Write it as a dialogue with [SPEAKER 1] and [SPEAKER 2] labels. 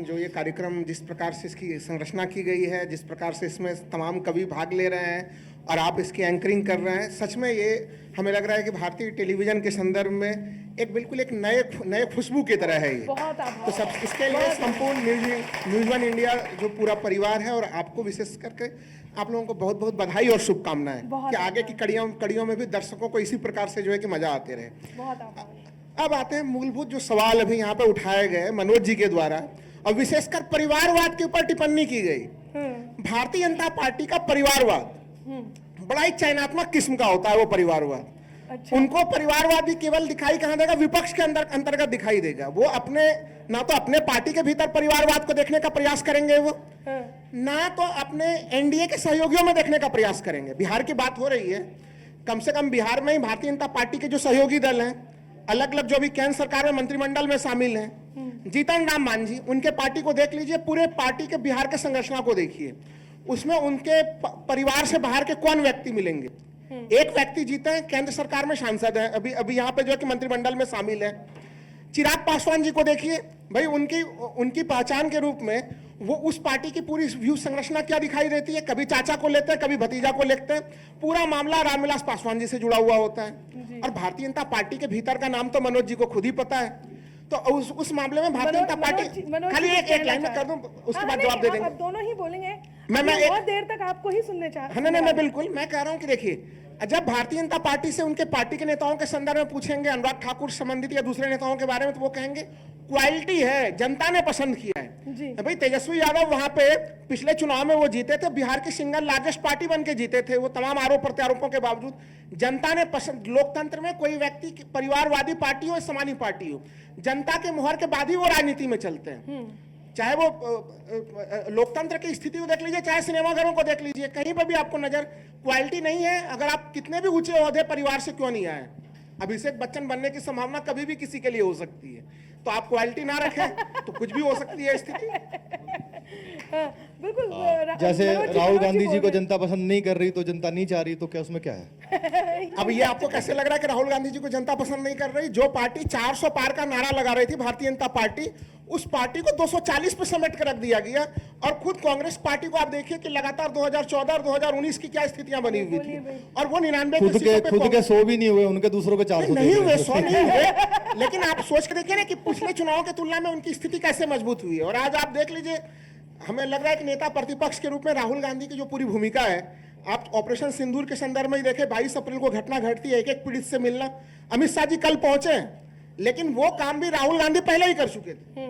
[SPEAKER 1] जो ये कार्यक्रम जिस प्रकार से इसकी संरचना की गई है, जिस प्रकार से इसमें तमाम कवि भाग ले रहे हैं और आप इसकी एंकरिंग कर रहे हैं, सच में ये हमें लग रहा है कि भारतीय टेलीविजन के संदर्भ में बिल्कुल एक नए खुशबू की तरह है ये।
[SPEAKER 2] बहुत आभार।
[SPEAKER 1] तो सब इसके लिए संपूर्ण न्यूज़ वन इंडिया जो पूरा परिवार है और आपको विशेष करके आप लोगों को बहुत बहुत बधाई और शुभकामनाएं कि आगे की कड़ियों में भी दर्शकों को इसी प्रकार से जो है कि मजा आते रहे।
[SPEAKER 2] बहुत आभार।
[SPEAKER 1] अब आते हैं मूलभूत जो सवाल अभी यहाँ पे उठाए गए मनोज जी के द्वारा और विशेषकर परिवारवाद के ऊपर टिप्पणी की गई। भारतीय जनता पार्टी का परिवारवाद बड़ा ही चयनात्मक किस्म का होता है वो परिवारवाद।
[SPEAKER 2] अच्छा।
[SPEAKER 1] उनको परिवारवादी केवल दिखाई कहाँ देगा, विपक्ष के अंतर्गत दिखाई देगा। वो ना तो अपने पार्टी के भीतर परिवारवाद को देखने का प्रयास करेंगे वो, ना तो अपने एनडीए के सहयोगियों में देखने का प्रयास करेंगे। बिहार की बात हो रही है, कम से कम बिहार में ही भारतीय जनता पार्टी के जो सहयोगी दल हैं, अलग अलग जो भी केंद्र सरकार में मंत्रिमंडल में शामिल हैं, जीतन राम मांझी, उनके पार्टी को देख लीजिए, पूरे पार्टी के बिहार के संरचना को देखिए, उसमें उनके परिवार से बाहर के कौन व्यक्ति मिलेंगे। एक व्यक्ति जीते हैं, केंद्र सरकार में सांसद है, अभी यहाँ पे जो है कि मंत्रिमंडल में शामिल है। चिराग पासवान जी को देखिए भाई, उनकी पहचान के रूप में वो उस पार्टी की पूरी व्यू संरचना क्या दिखाई देती है, कभी चाचा को लेते हैं, कभी भतीजा को लेते हैं, पूरा मामला रामविलास पासवान जी से जुड़ा हुआ होता है। और भारतीय जनता पार्टी के भीतर का नाम तो मनोज जी को खुद ही पता है। तो उस मामले में भारतीय जनता पार्टी, खाली एक लाइन में कर दूं, उसके बाद जवाब दे देंगे।
[SPEAKER 2] आप दोनों ही बोलेंगे,
[SPEAKER 1] मैं
[SPEAKER 2] बहुत देर तक आपको ही सुनने चाहता हूं।
[SPEAKER 1] नहीं, मैं बिल्कुल मैं कह रहा हूं कि देखिए, जब भारतीय जनता पार्टी से उनके पार्टी के नेताओं के संदर्भ में पूछेंगे, अनुराग ठाकुर संबंधित या दूसरे नेताओं के बारे में, तो वो कहेंगे क्वालिटी है, जनता ने पसंद किया है। भाई तेजस्वी यादव वहां पे पिछले चुनाव में वो जीते थे, बिहार की सिंगल लार्जेस्ट पार्टी बन के जीते थे, वो तमाम आरोप प्रत्यारोपों के बावजूद जनता ने पसंद। लोकतंत्र में कोई व्यक्ति परिवारवादी पार्टी हो, समानी पार्टी हो, जनता के मोहर के बाद ही वो राजनीति में चलते हैं। चाहे वो लोकतंत्र की स्थिति को देख लीजिए, चाहे सिनेमाघरों को देख लीजिए, कहीं पर भी आपको नजर क्वालिटी नहीं है। अगर आप कितने भी ऊंचे ओहदे परिवार से क्यों नहीं आए, अभिषेक बच्चन बनने की संभावना कभी भी किसी के लिए हो सकती है। तो आप क्वालिटी ना रखें तो कुछ भी हो सकती है स्थिति।
[SPEAKER 2] बिल्कुल।
[SPEAKER 3] जैसे राहुल गांधी जी को जनता पसंद नहीं कर रही तो जनता नहीं चाह रही, तो क्या उसमें क्या है?
[SPEAKER 1] अब ये आपको कैसे लग रहा है कि राहुल गांधी जी को जनता पसंद नहीं कर रही? जो पार्टी 400 पार का नारा लगा रही थी, भारतीय जनता पार्टी, उस पार्टी को 240 पे समेट कर रख दिया गया। और खुद कांग्रेस पार्टी को आप देखिए कि लगातार 2014 और 2019 की क्या स्थितियां बनी हुई थी, और वो 99
[SPEAKER 3] खुद के 100 भी नहीं हुए, उनके दूसरों के 400
[SPEAKER 1] नहीं हुए, 100 नहीं हुए। लेकिन आप सोच के देखिए ना कि पिछले चुनाव की तुलना में उनकी स्थिति कैसे मजबूत हुई है। और आज आप देख लीजिए, हमें लग रहा है कि नेता प्रतिपक्ष के रूप में राहुल गांधी की जो पूरी भूमिका है, आप ऑपरेशन सिंदूर के संदर्भ में ही देखें, 22 अप्रैल को घटना घटती है, एक पीड़ित से मिलना। अमित शाह जी कल पहुंचे, लेकिन वो काम भी राहुल गांधी पहले ही कर चुके थे।